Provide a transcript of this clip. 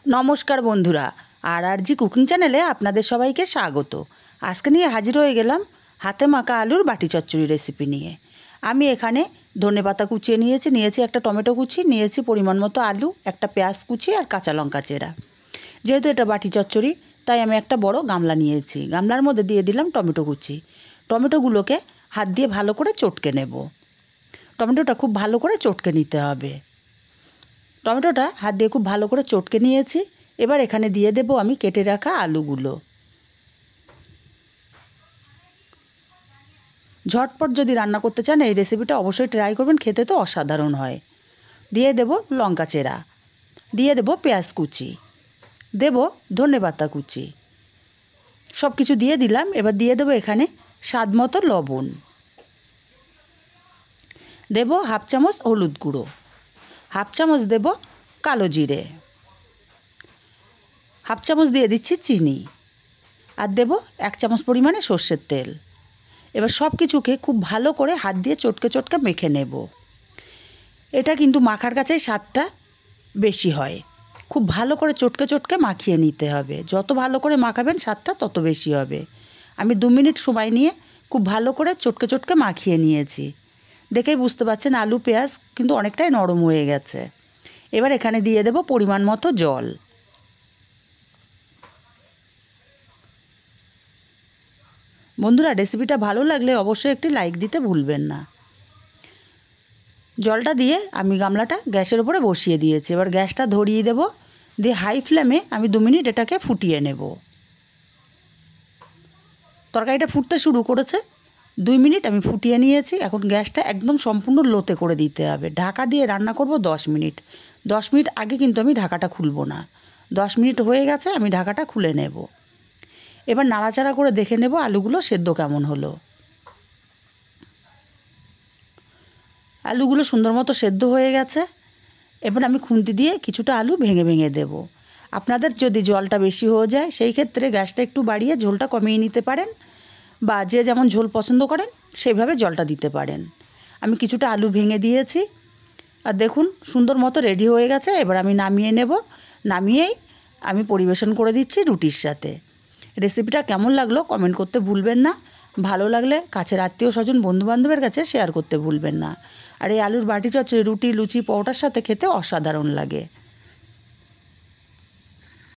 नमस्कार बंधुरा RRG cooking चैनेले आपनादेर सबाइके स्वागत। आजके निये हाजिर हये गेलाम हाथे माखा आलुर बाटी चच्चड़ी रेसिपि निये। आमी एखाने धनेपाता कुचिए नियेछि एकटा टमेटो कुचि नियेछि परिमाण मतो आलू एकटा पेঁয়াজ कुचि और काँचा लंका चेरा। जेहेतु एटा बाटी चच्चड़ी ताई आमी एकटा बड़ो गामला नियेछि। गामलार मধ্যে दिए दिलाम टमेटो कुचि। टमेटोगुलोके हाथ दिए भालो करे चटके नेब। टमेटोटा खूब भालो करे चटके निते हबे। टमेटोटा हाथ दिए खूब भालो करे चटके निয়েছি। এবার এখানে দিয়ে দেব আমি কেটে রাখা আলুগুলো। ঝটপট যদি রান্না করতে চান এই রেসিপিটা অবশ্যই ট্রাই করবেন, খেতে তো অসাধারণ হয়। দিয়ে দেব লঙ্কা চেরা, দিয়ে দেব পেঁয়াজ কুচি, দেব ধনেপাতা কুচি, সব কিছু দিয়ে দিলাম। এবার দিয়ে দেব এখানে স্বাদ মতো লবণ, দেব হাফ চামচ হলুদ গুঁড়ো, हाफ चामच देव कालो जिरे, हाफ चामच दिए दिच्छी चीनी और देव एक चामच परिमाणे सर्षेर तेल। एबार सब किछुके खूब भालो करे हाथ दिए चटके चटके मेखे नेब। एटा किन्तु माखार काछे स्वादटा बेशी हय। खूब भालो करे चटके चटके माखिए निते हबे। जत भालो करे माखाबेन स्वादटा तत बेशी हबे। आमी 2 मिनिट समय निये खूब भालो करे चटके चटके माखिए निয়েছি। देखेই বুঝতে পারছেন आलू पेঁয়াজ কিন্তু অনেকটাই নরম হয়ে গেছে। এবার এখানে দিয়ে দেব পরিমাণ মতো জল। বন্ধুরা রেসিপিটা ভালো লাগলে অবশ্যই একটি লাইক দিতে ভুলবেন না। জলটা দিয়ে আমি গামলাটা গ্যাসের উপরে বসিয়ে দিয়েছি। এবার গ্যাসটা ধরিয়ে দেব, দিয়ে হাই ফ্লেমে আমি 2 মিনিট এটাকে ফুটিয়ে নেব। তরকারিটা ফুটতে শুরু করেছে। 2 মিনিট আমি ফুটিয়ে নিয়েছি। এখন গ্যাসটা একদম সম্পূর্ণ লোতে করে দিতে হবে। ঢাকা দিয়ে রান্না করব 10 মিনিট। 10 মিনিট আগে কিন্তু আমি ঢাকাটা খুলব না। 10 মিনিট হয়ে গেছে, আমি ঢাকাটা খুলে নেব। এবার নাড়াচাড়া করে দেখে নেব আলুগুলো সেদ্ধ কেমন হলো। আলুগুলো সুন্দর মতো সেদ্ধ হয়ে গেছে। এবার আমি খুন্তি দিয়ে কিছুটা আলু ভেঙে ভেঙে দেব। আপনাদের যদি জলটা বেশি হয়ে যায় সেই ক্ষেত্রে গ্যাসটা একটু বাড়িয়ে ঝোলটা কমিয়ে নিতে পারেন, বা যে যেমন ঝোল পছন্দ করেন সেইভাবে জলটা দিতে পারেন। আমি কিছুটা আলু ভেঙে দিয়েছি আর দেখুন সুন্দর মতো রেডি হয়ে গেছে। এবার আমি নামিয়ে নেব। নামিয়েই আমি পরিবেশন করে দিচ্ছি রুটির সাথে। রেসিপিটা কেমন লাগলো কমেন্ট করতে ভুলবেন না। ভালো লাগলে কাছের আত্মীয় স্বজন বন্ধুবান্ধবের কাছে শেয়ার করতে ভুলবেন না। আর এই আলুর বাটি চচ্চড়ি রুটি লুচি পরোটার সাথে খেতে অসাধারণ লাগে।